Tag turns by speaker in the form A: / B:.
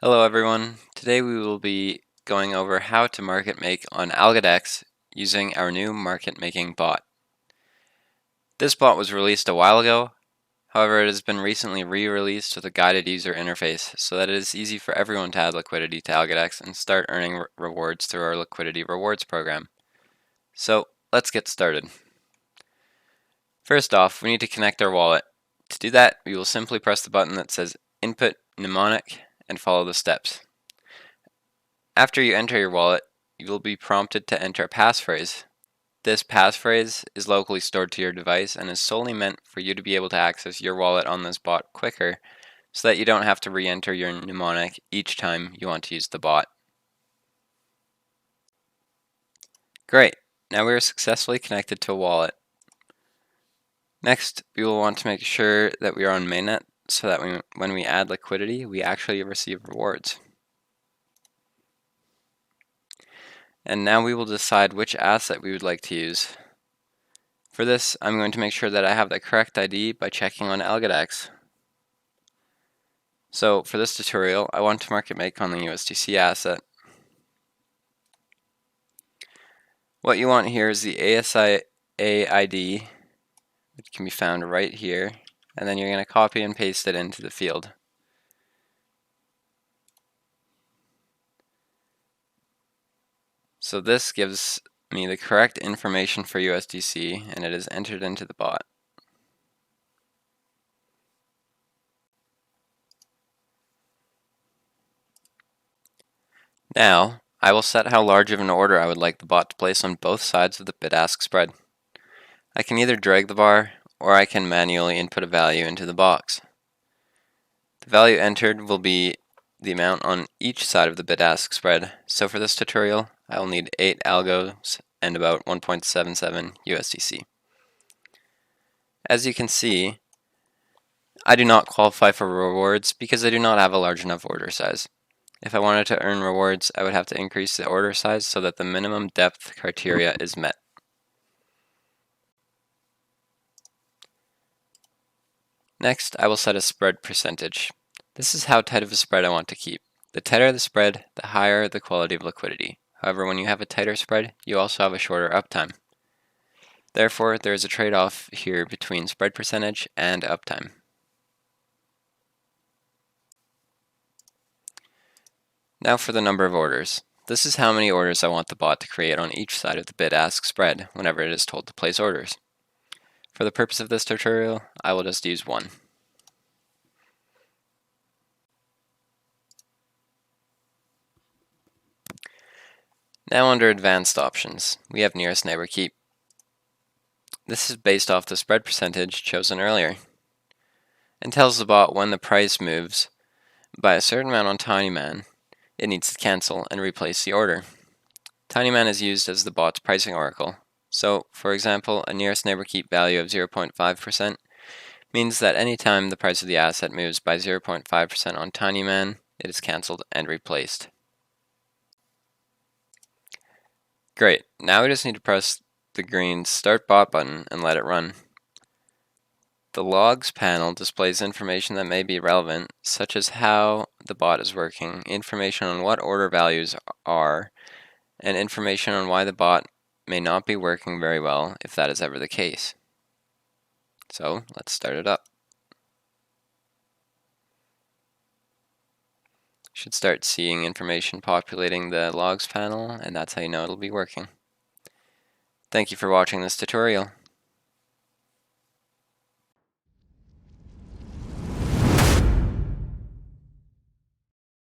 A: Hello everyone. Today we will be going over how to market make on Algodex using our new market making bot. This bot was released a while ago, however it has been recently re-released with a guided user interface so that it is easy for everyone to add liquidity to Algodex and start earning rewards through our liquidity rewards program. So let's get started. First off, we need to connect our wallet. To do that, we will simply press the button that says Input Mnemonic and follow the steps. After you enter your wallet, you will be prompted to enter a passphrase. This passphrase is locally stored to your device and is solely meant for you to be able to access your wallet on this bot quicker so that you don't have to re-enter your mnemonic each time you want to use the bot. Great, now we are successfully connected to a wallet. Next, we will want to make sure that we are on Mainnet so that when we add liquidity, we actually receive rewards. And now we will decide which asset we would like to use. For this, I'm going to make sure that I have the correct ID by checking on Algodex. So for this tutorial, I want to market make on the USDC asset. What you want here is the ASIA ID, which can be found right here, and then you're going to copy and paste it into the field. So this gives me the correct information for USDC, and it is entered into the bot. Now, I will set how large of an order I would like the bot to place on both sides of the bid-ask spread. I can either drag the bar, or I can manually input a value into the box. The value entered will be the amount on each side of the bid-ask spread, so for this tutorial, I will need 8 algos and about 1.77 USDC. As you can see, I do not qualify for rewards because I do not have a large enough order size. If I wanted to earn rewards, I would have to increase the order size so that the minimum depth criteria is met. Next, I will set a spread percentage. This is how tight of a spread I want to keep. The tighter the spread, the higher the quality of liquidity. However, when you have a tighter spread, you also have a shorter uptime. Therefore, there is a trade-off here between spread percentage and uptime. Now for the number of orders. This is how many orders I want the bot to create on each side of the bid-ask spread whenever it is told to place orders. For the purpose of this tutorial, I will just use 1. Now under advanced options, we have nearest neighbor keep. This is based off the spread percentage chosen earlier, and tells the bot when the price moves by a certain amount on Tinyman, it needs to cancel and replace the order. Tinyman is used as the bot's pricing oracle. So, for example, a nearest neighbor keep value of 0.5% means that any time the price of the asset moves by 0.5% on Tinyman, it is cancelled and replaced. Great, now we just need to press the green Start Bot button and let it run. The logs panel displays information that may be relevant, such as how the bot is working, information on what order values are, and information on why the bot may not be working very well if that is ever the case. So let's start it up. Should start seeing information populating the logs panel, and that's how you know it'll be working. Thank you for watching this tutorial.